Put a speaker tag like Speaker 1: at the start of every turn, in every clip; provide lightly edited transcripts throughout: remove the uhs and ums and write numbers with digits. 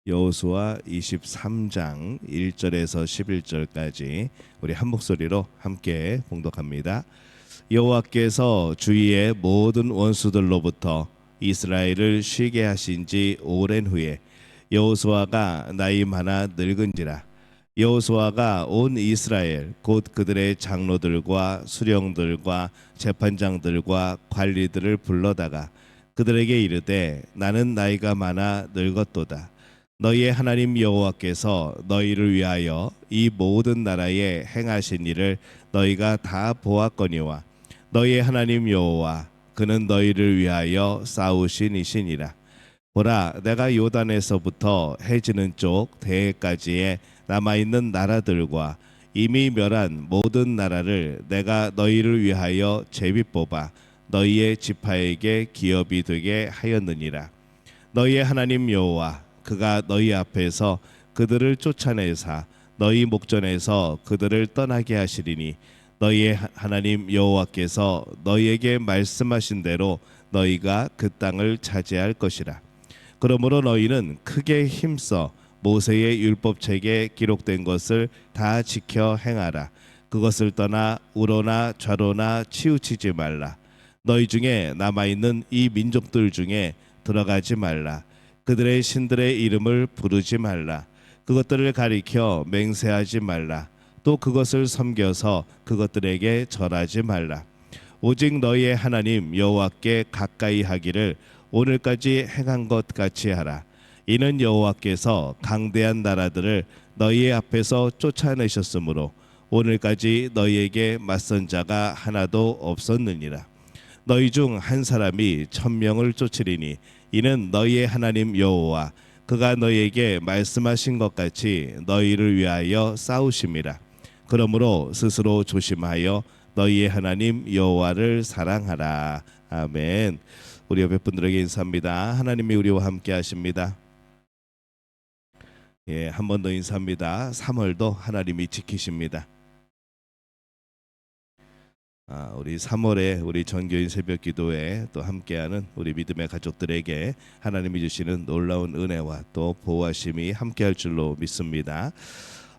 Speaker 1: 여호수아 23장 1절에서 11절까지 우리 한 목소리로 함께 봉독합니다. 여호와께서 주위의 모든 원수들로부터 이스라엘을 쉬게 하신 지 오랜 후에 여호수아가 나이 많아 늙은지라 여호수아가 온 이스라엘 곧 그들의 장로들과 수령들과 재판장들과 관리들을 불러다가 그들에게 이르되 나는 나이가 많아 늙었도다. 너희의 하나님 여호와께서 너희를 위하여 이 모든 나라에 행하신 일을 너희가 다 보았거니와 너희의 하나님 여호와 그는 너희를 위하여 싸우신 이시니라. 보라, 내가 요단에서부터 해지는 쪽 대해까지의 남아있는 나라들과 이미 멸한 모든 나라를 내가 너희를 위하여 제비 뽑아 너희의 지파에게 기업이 되게 하였느니라. 너희의 하나님 여호와 그가 너희 앞에서 그들을 쫓아내사 너희 목전에서 그들을 떠나게 하시리니 너희의 하나님 여호와께서 너희에게 말씀하신 대로 너희가 그 땅을 차지할 것이라. 그러므로 너희는 크게 힘써 모세의 율법책에 기록된 것을 다 지켜 행하라. 그것을 떠나 우로나 좌로나 치우치지 말라. 너희 중에 남아있는 이 민족들 중에 들어가지 말라. 그들의 신들의 이름을 부르지 말라. 그것들을 가리켜 맹세하지 말라. 또 그것을 섬겨서 그것들에게 절하지 말라. 오직 너희의 하나님 여호와께 가까이 하기를 오늘까지 행한 것 같이 하라. 이는 여호와께서 강대한 나라들을 너희의 앞에서 쫓아내셨으므로 오늘까지 너희에게 맞선 자가 하나도 없었느니라. 너희 중 한 사람이 1000명을 쫓으리니 이는 너희의 하나님 여호와 그가 너희에게 말씀하신 것 같이 너희를 위하여 싸우심이라. 그러므로 스스로 조심하여 너희의 하나님 여호와를 사랑하라. 아멘. 우리 옆에 분들에게 인사합니다. 하나님이 우리와 함께 하십니다. 한 번 더 인사합니다. 3월도 하나님이 지키십니다. 우리 3월에 우리 전교인 새벽 기도에 또 함께하는 우리 믿음의 가족들에게 하나님이 주시는 놀라운 은혜와 또 보호하심이 함께할 줄로 믿습니다.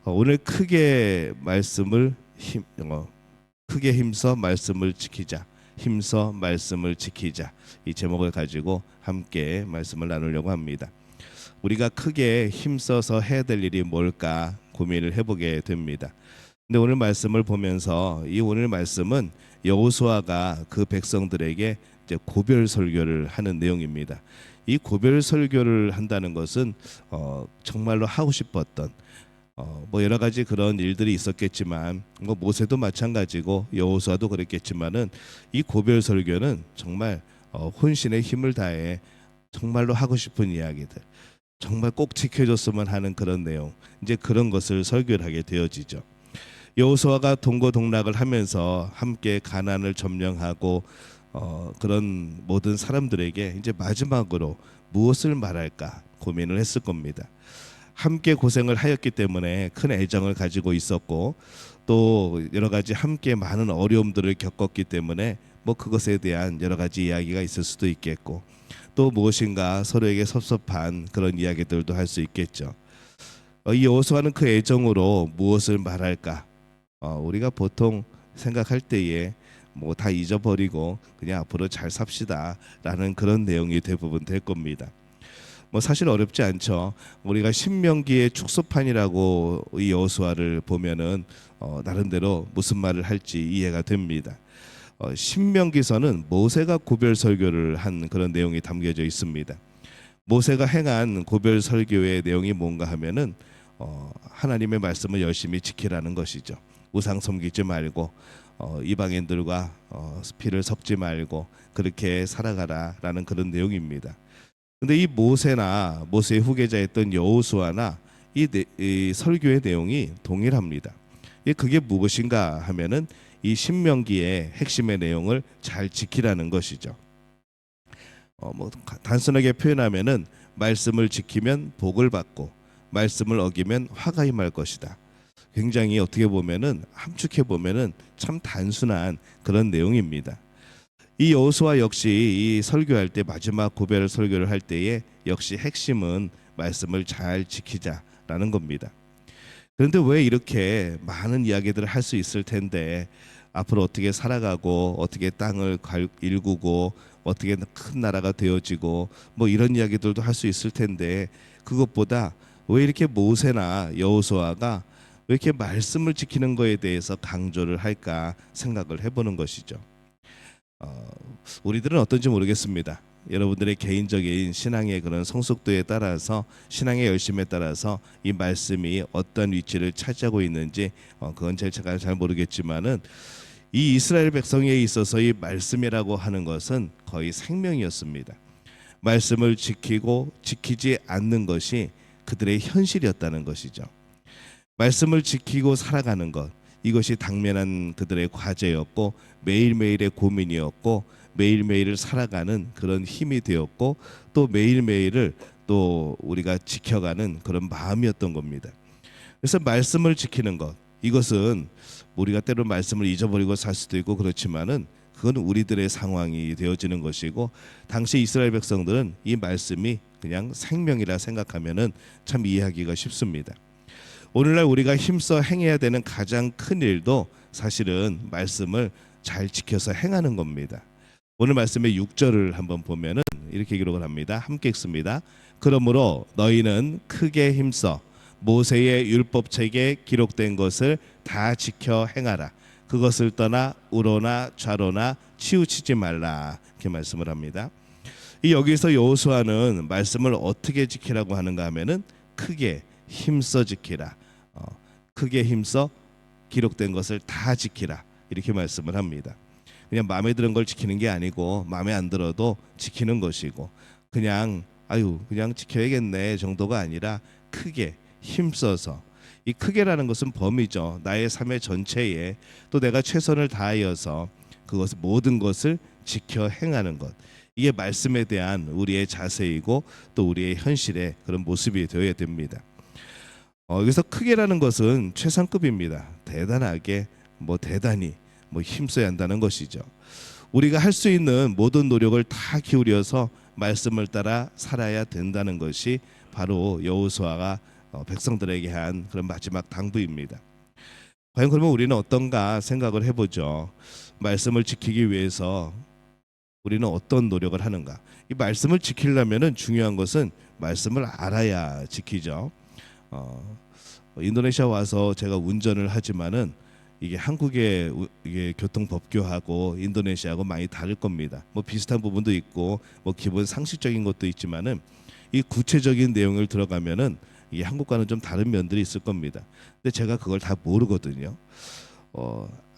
Speaker 1: 오늘 크게 힘써 말씀을 지키자. 힘써 말씀을 지키자. 이 제목을 가지고 함께 말씀을 나누려고 합니다. 우리가 크게 힘써서 해야 될 일이 뭘까 고민을 해보게 됩니다. 근데 오늘 말씀을 보면서 이 오늘 말씀은 여호수아가 그 백성들에게 이제 고별 설교를 하는 내용입니다. 이 고별 설교를 한다는 것은 정말로 하고 싶었던 뭐 여러 가지 그런 일들이 있었겠지만 뭐 모세도 마찬가지고 여호수아도 그랬겠지만은 이 고별 설교는 정말 혼신의 힘을 다해 정말로 하고 싶은 이야기들, 정말 꼭 지켜줬으면 하는 그런 내용, 이제 그런 것을 설교를 하게 되어지죠. 여호수아가 동고동락을 하면서 함께 가나안을 점령하고 그런 모든 사람들에게 이제 마지막으로 무엇을 말할까 고민을 했을 겁니다. 함께 고생을 하였기 때문에 큰 애정을 가지고 있었고 또 여러 가지 함께 많은 어려움들을 겪었기 때문에 뭐 그것에 대한 여러 가지 이야기가 있을 수도 있겠고 또 무엇인가 서로에게 섭섭한 그런 이야기들도 할 수 있겠죠. 이 여호수아는 그 애정으로 무엇을 말할까? 우리가 보통 생각할 때에 뭐 다 잊어버리고 그냥 앞으로 잘 삽시다라는 그런 내용이 대부분 될 겁니다. 뭐 사실 어렵지 않죠. 우리가 신명기의 축소판이라고 이 여호수아를 보면은 나름대로 무슨 말을 할지 이해가 됩니다. 신명기서는 모세가 고별 설교를 한 그런 내용이 담겨져 있습니다. 모세가 행한 고별 설교의 내용이 뭔가 하면은 하나님의 말씀을 열심히 지키라는 것이죠. 우상 섬기지 말고 이방인들과 피를 섞지 말고 그렇게 살아가라라는 그런 내용입니다. 근데 이 모세나 모세의 후계자였던 여호수아나 이 설교의 내용이 동일합니다. 그게 무엇인가 하면은 이 신명기의 핵심의 내용을 잘 지키라는 것이죠. 뭐 단순하게 표현하면은 말씀을 지키면 복을 받고 말씀을 어기면 화가 임할 것이다. 굉장히 어떻게 보면은 함축해 보면은 참 단순한 그런 내용입니다. 이 여호수아 역시 이 설교할 때 마지막 고별 설교를 할 때에 역시 핵심은 말씀을 잘 지키자라는 겁니다. 그런데 왜 이렇게 많은 이야기들을 할 수 있을 텐데 앞으로 어떻게 살아가고 어떻게 땅을 일구고 어떻게 큰 나라가 되어지고 뭐 이런 이야기들도 할 수 있을 텐데 그것보다 왜 이렇게 모세나 여호수아가 왜 이렇게 말씀을 지키는 거에 대해서 강조를 할까 생각을 해보는 것이죠. 어, 우리들은 어떤지 모르겠습니다. 여러분들의 개인적인 신앙의 그런 성숙도에 따라서 신앙의 열심에 따라서 이 말씀이 어떤 위치를 차지하고 있는지 그건 제가 잘 모르겠지만은 이 이스라엘 백성에 있어서 이 말씀이라고 하는 것은 거의 생명이었습니다. 말씀을 지키고 지키지 않는 것이 그들의 현실이었다는 것이죠. 말씀을 지키고 살아가는 것 이것이 당면한 그들의 과제였고 매일매일의 고민이었고 매일매일을 살아가는 그런 힘이 되었고 또 매일매일을 또 우리가 지켜가는 그런 마음이었던 겁니다. 그래서 말씀을 지키는 것 이것은 우리가 때로 말씀을 잊어버리고 살 수도 있고 그렇지만은 그건 우리들의 상황이 되어지는 것이고 당시 이스라엘 백성들은 이 말씀이 그냥 생명이라 생각하면은 참 이해하기가 쉽습니다. 오늘날 우리가 힘써 행해야 되는 가장 큰 일도 사실은 말씀을 잘 지켜서 행하는 겁니다. 오늘 말씀의 6절을 한번 보면은 이렇게 기록을 합니다. 함께 읽습니다. 그러므로 너희는 크게 힘써 모세의 율법책에 기록된 것을 다 지켜 행하라. 그것을 떠나 우로나 좌로나 치우치지 말라. 이렇게 말씀을 합니다. 이 여기서 여호수아는 말씀을 어떻게 지키라고 하는가 하면은 크게 힘써 지키라. 크게 힘써 기록된 것을 다 지키라. 이렇게 말씀을 합니다. 그냥 마음에 드는 걸 지키는 게 아니고 마음에 안 들어도 지키는 것이고 그냥 그냥 지켜야겠네 정도가 아니라 크게 힘써서 이 크게라는 것은 범위죠. 나의 삶의 전체에 또 내가 최선을 다하여서 그것을 모든 것을 지켜 행하는 것. 이게 말씀에 대한 우리의 자세이고 또 우리의 현실의 그런 모습이 되어야 됩니다. 여기서 크게라는 것은 최상급입니다. 대단하게 대단히 힘써야 한다는 것이죠. 우리가 할 수 있는 모든 노력을 다 기울여서 말씀을 따라 살아야 된다는 것이 바로 여호수아가 백성들에게 한 그런 마지막 당부입니다. 과연 그러면 우리는 어떤가 생각을 해보죠. 말씀을 지키기 위해서 우리는 어떤 노력을 하는가? 이 말씀을 지키려면은 중요한 것은 말씀을 알아야 지키죠. 인도네시아 와서 제가 운전을 하지만은 이게 한국의 이게 교통법규하고 인도네시아하고 많이 다를 겁니다. 비슷한 부분도 있고 기본 상식적인 것도 있지만은 이 구체적인 내용을 들어가면은 이게 한국과는 좀 다른 면들이 있을 겁니다. 근데 제가 그걸 다 모르거든요.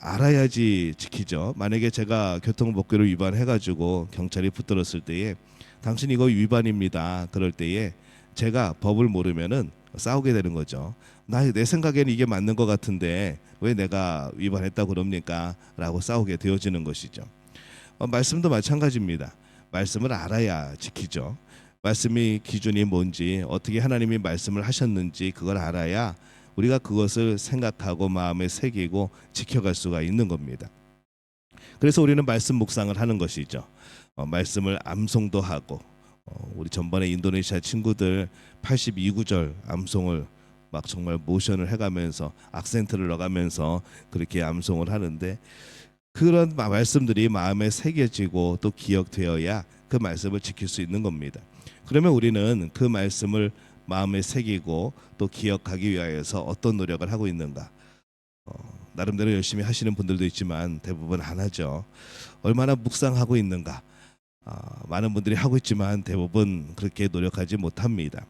Speaker 1: 알아야지 지키죠. 만약에 제가 교통법규를 위반해가지고 경찰이 붙들었을 때에 당신 이거 위반입니다. 그럴 때에 제가 법을 모르면은 싸우게 되는 거죠. 내 생각에는 이게 맞는 것 같은데 왜 내가 위반했다고 그럽니까? 라고 싸우게 되어지는 것이죠. 말씀도 마찬가지입니다. 말씀을 알아야 지키죠. 말씀이 기준이 뭔지 어떻게 하나님이 말씀을 하셨는지 그걸 알아야 우리가 그것을 생각하고 마음에 새기고 지켜갈 수가 있는 겁니다. 그래서 우리는 말씀 묵상을 하는 것이죠. 말씀을 암송도 하고 우리 전번에 인도네시아 친구들 82구절 암송을 막 정말 모션을 해가면서 악센트를 넣어가면서 그렇게 암송을 하는데 그런 말씀들이 마음에 새겨지고 또 기억되어야 그 말씀을 지킬 수 있는 겁니다. 그러면 우리는 그 말씀을 마음에 새기고 또 기억하기 위하여서 어떤 노력을 하고 있는가? 나름대로 열심히 하시는 분들도 있지만 대부분 안 하죠. 얼마나 묵상하고 있는가? 많은 분들이 하고 있지만 대부분 그렇게 노력하지 못합니다.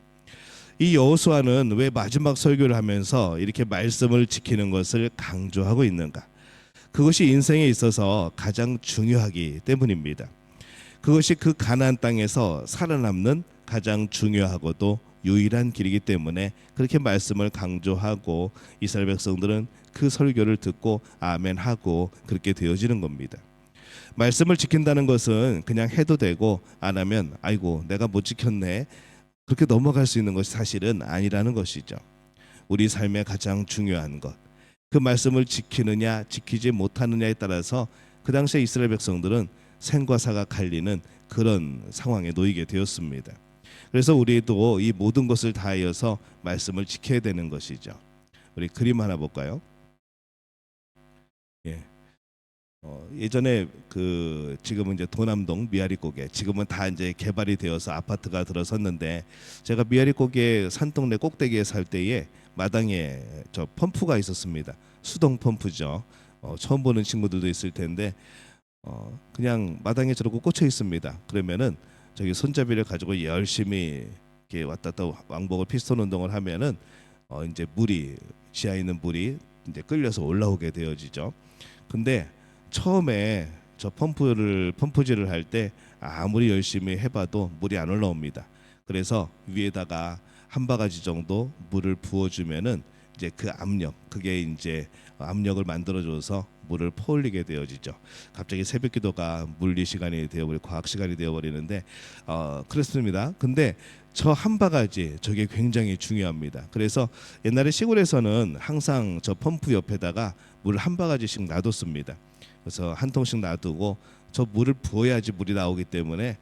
Speaker 1: 이 여호수아는 왜 마지막 설교를 하면서 이렇게 말씀을 지키는 것을 강조하고 있는가? 그것이 인생에 있어서 가장 중요하기 때문입니다. 그것이 그 가나안 땅에서 살아남는 가장 중요하고도 유일한 길이기 때문에 그렇게 말씀을 강조하고 이스라엘 백성들은 그 설교를 듣고 아멘하고 그렇게 되어지는 겁니다. 말씀을 지킨다는 것은 그냥 해도 되고 안 하면 아이고 내가 못 지켰네 그렇게 넘어갈 수 있는 것이 사실은 아니라는 것이죠. 우리 삶의 가장 중요한 것, 그 말씀을 지키느냐 지키지 못하느냐에 따라서 그 당시에 이스라엘 백성들은 생과 사가 갈리는 그런 상황에 놓이게 되었습니다. 그래서 우리도 이 모든 것을 다하여서 말씀을 지켜야 되는 것이죠. 우리 그림 하나 볼까요? 예. 예전에 지금은 이제 도남동 미아리고개, 지금은 다 이제 개발이 되어서 아파트가 들어섰는데, 제가 미아리고개 산동네 꼭대기에 살 때에 마당에 저 펌프가 있었습니다. 수동 펌프죠. 처음 보는 친구들도 있을 텐데 그냥 마당에 저러고 꽂혀 있습니다. 그러면은 저기 손잡이를 가지고 열심히 이렇게 왔다 갔다 왕복을 피스톤 운동을 하면은 이제 물이, 지하에 있는 물이 이제 끌려서 올라오게 되어지죠. 근데 처음에 저 펌프질을 할 때 아무리 열심히 해봐도 물이 안 올라옵니다. 그래서 위에다가 한 바가지 정도 물을 부어주면은 이제 그 압력, 그게 이제 압력을 만들어줘서 물을 퍼올리게 되어지죠. 갑자기 새벽기도가 물리 시간이 되어버리고 과학 시간이 되어버리는데 그렇습니다. 근데 저 한 바가지, 저게 굉장히 중요합니다. 그래서 옛날에 시골에서는 항상 저 펌프 옆에다가 물 한 바가지씩 놔뒀습니다. 그래서 한 통씩 놔두고 저 물을 부어야지 물이 나오기 때문에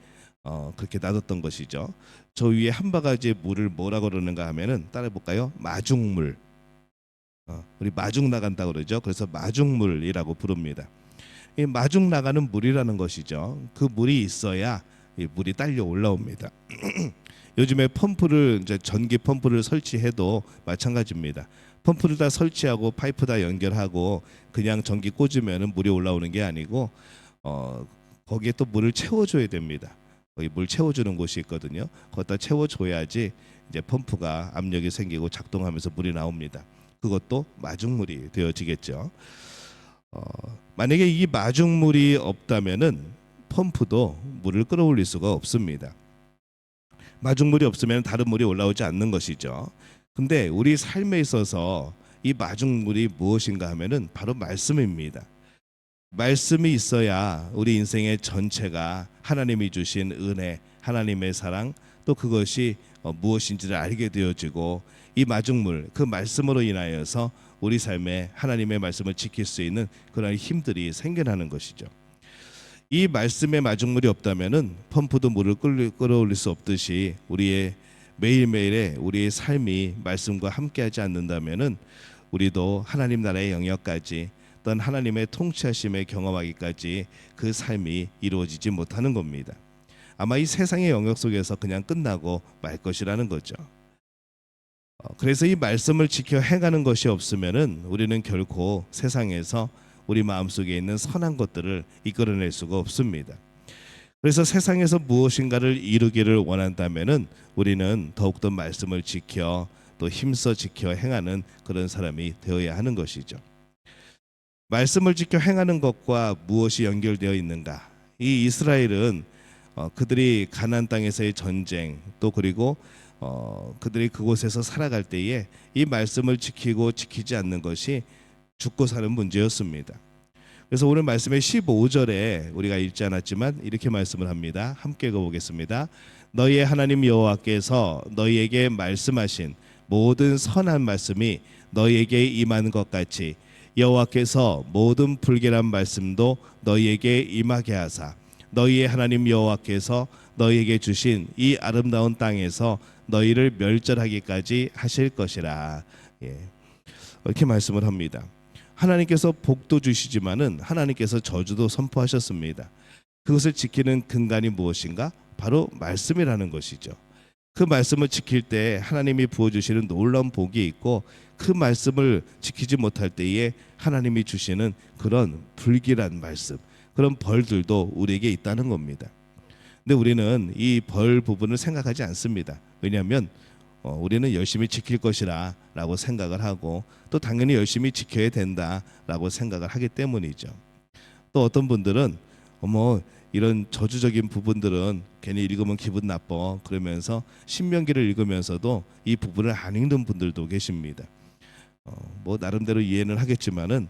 Speaker 1: 그렇게 놔뒀던 것이죠. 저 위에 한 바가지 물을 뭐라 그러는가 하면은 따라 볼까요? 마중물. 우리 마중 나간다 그러죠. 그래서 마중물이라고 부릅니다. 이 마중 나가는 물이라는 것이죠. 그 물이 있어야 이 물이 딸려 올라옵니다. 요즘에 펌프를, 이제 전기 펌프를 설치해도 마찬가지입니다. 펌프를 다 설치하고 파이프 다 연결하고 그냥 전기 꽂으면은 물이 올라오는 게 아니고 거기에 또 물을 채워줘야 됩니다. 거기 물 채워주는 곳이 있거든요. 거기다 채워줘야지 이제 펌프가 압력이 생기고 작동하면서 물이 나옵니다. 그것도 마중물이 되어지겠죠. 만약에 이 마중물이 없다면은 펌프도 물을 끌어올릴 수가 없습니다. 마중물이 없으면 다른 물이 올라오지 않는 것이죠. 근데 우리 삶에 있어서 이 마중물이 무엇인가 하면은 바로 말씀입니다. 말씀이 있어야 우리 인생의 전체가 하나님이 주신 은혜, 하나님의 사랑, 또 그것이 무엇인지를 알게 되어지고, 이 마중물, 그 말씀으로 인하여서 우리 삶에 하나님의 말씀을 지킬 수 있는 그런 힘들이 생겨나는 것이죠. 이 말씀의 마중물이 없다면은 펌프도 물을 끌어올릴 수 없듯이 우리의 매일매일의 우리의 삶이 말씀과 함께하지 않는다면은 우리도 하나님 나라의 영역까지, 또한 하나님의 통치하심에 경험하기까지 그 삶이 이루어지지 못하는 겁니다. 아마 이 세상의 영역 속에서 그냥 끝나고 말 것이라는 거죠. 그래서 이 말씀을 지켜 행하는 것이 없으면은 우리는 결코 세상에서 우리 마음속에 있는 선한 것들을 이끌어낼 수가 없습니다. 그래서 세상에서 무엇인가를 이루기를 원한다면은 우리는 더욱더 말씀을 지켜 또 힘써 지켜 행하는 그런 사람이 되어야 하는 것이죠. 말씀을 지켜 행하는 것과 무엇이 연결되어 있는가? 이 이스라엘은 그들이 가나안 땅에서의 전쟁, 또 그리고 그들이 그곳에서 살아갈 때에 이 말씀을 지키고 지키지 않는 것이 죽고 사는 문제였습니다. 그래서 오늘 말씀의 15절에 우리가 읽지 않았지만 이렇게 말씀을 합니다. 함께 읽어보겠습니다. 너희의 하나님 여호와께서 너희에게 말씀하신 모든 선한 말씀이 너희에게 임하는 것 같이 여호와께서 모든 불결한 말씀도 너희에게 임하게 하사 너희의 하나님 여호와께서 너희에게 주신 이 아름다운 땅에서 너희를 멸절하기까지 하실 것이라. 이렇게 말씀을 합니다. 하나님께서 복도 주시지만은 하나님께서 저주도 선포하셨습니다. 그것을 지키는 근간이 무엇인가? 바로 말씀이라는 것이죠. 그 말씀을 지킬 때 하나님이 부어주시는 놀라운 복이 있고, 그 말씀을 지키지 못할 때에 하나님이 주시는 그런 불길한 말씀, 그런 벌들도 우리에게 있다는 겁니다. 근데 우리는 이 벌 부분을 생각하지 않습니다. 왜냐하면 우리는 열심히 지킬 것이라 라고 생각을 하고, 또 당연히 열심히 지켜야 된다 라고 생각을 하기 때문이죠. 또 어떤 분들은 이런 저주적인 부분들은 괜히 읽으면 기분 나빠 그러면서 신명기를 읽으면서도 이 부분을 안 읽는 분들도 계십니다. 나름대로 이해는 하겠지만은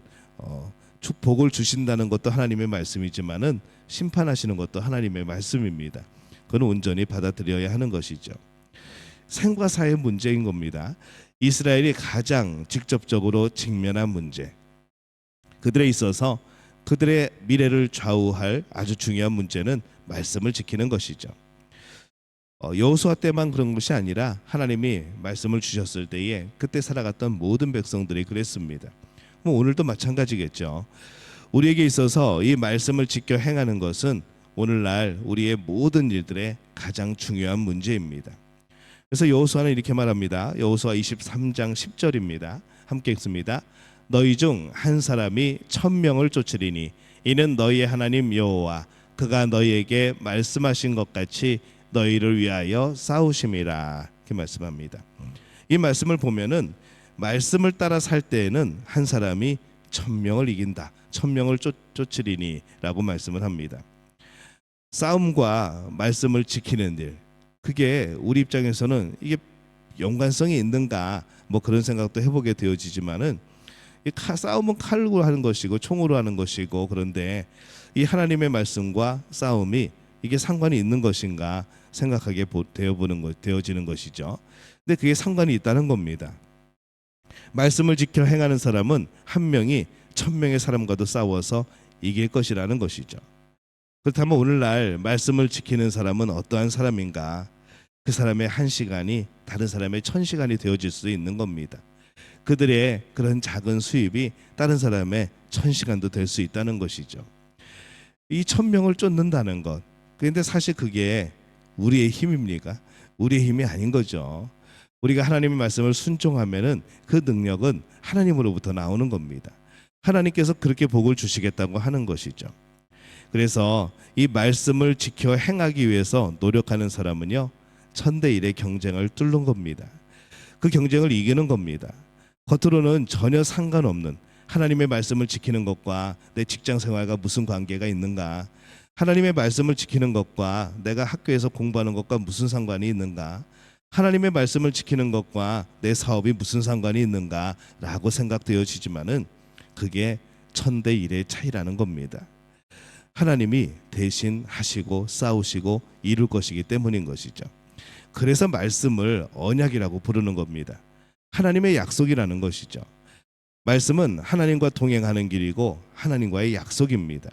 Speaker 1: 복을 주신다는 것도 하나님의 말씀이지만은 심판하시는 것도 하나님의 말씀입니다. 그건 온전히 받아들여야 하는 것이죠. 생과 사의 문제인 겁니다. 이스라엘이 가장 직접적으로 직면한 문제, 그들에 있어서 그들의 미래를 좌우할 아주 중요한 문제는 말씀을 지키는 것이죠. 여호수아 때만 그런 것이 아니라 하나님이 말씀을 주셨을 때에 그때 살아갔던 모든 백성들이 그랬습니다. 뭐 오늘도 마찬가지겠죠. 우리에게 있어서 이 말씀을 지켜 행하는 것은 오늘날 우리의 모든 일들의 가장 중요한 문제입니다. 그래서 여호수아는 이렇게 말합니다. 여호수아 23장 10절입니다. 함께 읽습니다. 너희 중 한 사람이 1000명을 쫓으리니 이는 너희의 하나님 여호와 그가 너희에게 말씀하신 것 같이 너희를 위하여 싸우심이라. 이렇게 말씀합니다. 이 말씀을 보면은 말씀을 따라 살 때에는 한 사람이 1000명을 이긴다. 1000명을 쫓으리니라고 말씀을 합니다. 싸움과 말씀을 지키는 일, 그게 우리 입장에서는 이게 연관성이 있는가 뭐 그런 생각도 해보게 되어지지만은 싸움은 칼로 하는 것이고 총으로 하는 것이고, 그런데 이 하나님의 말씀과 싸움이 이게 상관이 있는 것인가 생각하게 되어지는 것이죠. 근데 그게 상관이 있다는 겁니다. 말씀을 지켜 행하는 사람은 한 명이 1000명의 사람과도 싸워서 이길 것이라는 것이죠. 그렇다면 오늘날 말씀을 지키는 사람은 어떠한 사람인가? 그 사람의 1시간이 다른 사람의 1000시간이 되어질 수 있는 겁니다. 그들의 그런 작은 수입이 다른 사람의 1000시간도 될 수 있다는 것이죠. 이 1000명을 쫓는다는 것, 그런데 사실 그게 우리의 힘입니까? 우리의 힘이 아닌 거죠. 우리가 하나님의 말씀을 순종하면은 그 능력은 하나님으로부터 나오는 겁니다. 하나님께서 그렇게 복을 주시겠다고 하는 것이죠. 그래서 이 말씀을 지켜 행하기 위해서 노력하는 사람은요, 1000대 1의 경쟁을 뚫는 겁니다. 그 경쟁을 이기는 겁니다. 겉으로는 전혀 상관없는 하나님의 말씀을 지키는 것과 내 직장 생활과 무슨 관계가 있는가? 하나님의 말씀을 지키는 것과 내가 학교에서 공부하는 것과 무슨 상관이 있는가? 하나님의 말씀을 지키는 것과 내 사업이 무슨 상관이 있는가라고 생각되어지지만은 그게 1000대 1의 차이라는 겁니다. 하나님이 대신 하시고 싸우시고 이룰 것이기 때문인 것이죠. 그래서 말씀을 언약이라고 부르는 겁니다. 하나님의 약속이라는 것이죠. 말씀은 하나님과 동행하는 길이고 하나님과의 약속입니다.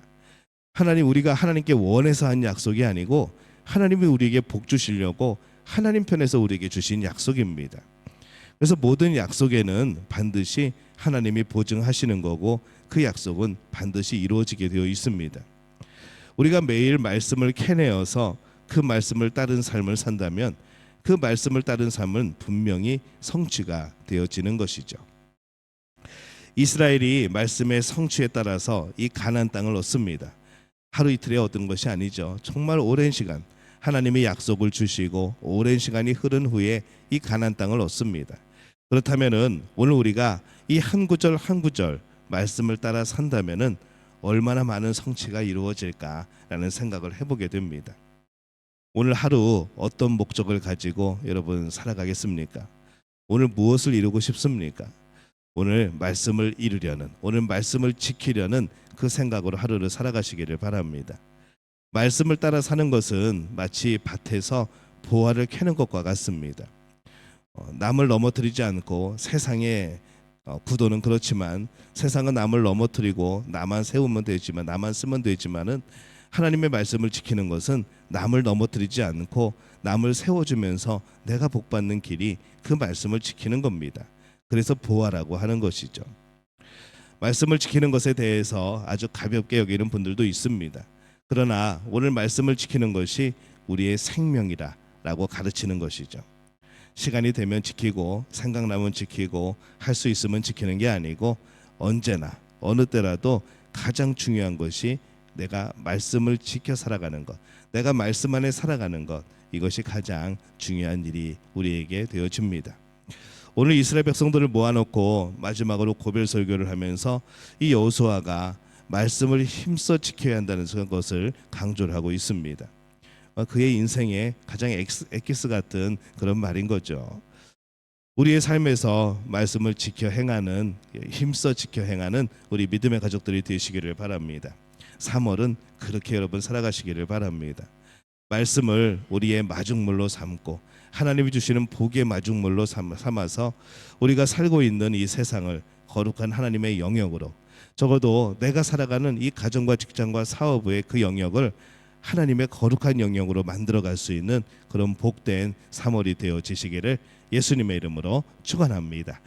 Speaker 1: 우리가 하나님께 원해서 한 약속이 아니고 하나님이 우리에게 복 주시려고 하나님 편에서 우리에게 주신 약속입니다. 그래서 모든 약속에는 반드시 하나님이 보증하시는 거고 그 약속은 반드시 이루어지게 되어 있습니다. 우리가 매일 말씀을 캐내어서 그 말씀을 따른 삶을 산다면 그 말씀을 따른 삶은 분명히 성취가 되어지는 것이죠. 이스라엘이 말씀의 성취에 따라서 이 가나안 땅을 얻습니다. 하루 이틀에 얻은 것이 아니죠. 정말 오랜 시간 하나님이 약속을 주시고 오랜 시간이 흐른 후에 이 가나안 땅을 얻습니다. 그렇다면은 오늘 우리가 이 한 구절 한 구절 말씀을 따라 산다면은 얼마나 많은 성취가 이루어질까라는 생각을 해보게 됩니다. 오늘 하루 어떤 목적을 가지고 여러분 살아가겠습니까? 오늘 무엇을 이루고 싶습니까? 오늘 말씀을 이루려는, 오늘 말씀을 지키려는 그 생각으로 하루를 살아가시기를 바랍니다. 말씀을 따라 사는 것은 마치 밭에서 보화를 캐는 것과 같습니다. 남을 넘어뜨리지 않고 세상의 구도는 그렇지만 세상은 남을 넘어뜨리고 나만 세우면 되지만 나만 쓰면 되지만은 하나님의 말씀을 지키는 것은 남을 넘어뜨리지 않고 남을 세워주면서 내가 복받는 길이 그 말씀을 지키는 겁니다. 그래서 보화라고 하는 것이죠. 말씀을 지키는 것에 대해서 아주 가볍게 여기는 분들도 있습니다. 그러나 오늘 말씀을 지키는 것이 우리의 생명이라고 가르치는 것이죠. 시간이 되면 지키고 생각나면 지키고 할 수 있으면 지키는 게 아니고 언제나 어느 때라도 가장 중요한 것이 내가 말씀을 지켜 살아가는 것, 내가 말씀 안에 살아가는 것, 이것이 가장 중요한 일이 우리에게 되어집니다. 오늘 이스라엘 백성들을 모아놓고 마지막으로 고별 설교를 하면서 이 여호수아가 말씀을 힘써 지켜야 한다는 것을 강조를 하고 있습니다. 그의 인생의 가장 엑기스 같은 그런 말인 거죠. 우리의 삶에서 말씀을 지켜 행하는, 힘써 지켜 행하는 우리 믿음의 가족들이 되시기를 바랍니다. 3월은 그렇게 여러분 살아가시기를 바랍니다. 말씀을 우리의 마중물로 삼고 하나님이 주시는 복의 마중물로 삼아서 우리가 살고 있는 이 세상을 거룩한 하나님의 영역으로, 적어도 내가 살아가는 이 가정과 직장과 사업의 그 영역을 하나님의 거룩한 영역으로 만들어갈 수 있는 그런 복된 3월이 되어지시기를 예수님의 이름으로 축원합니다.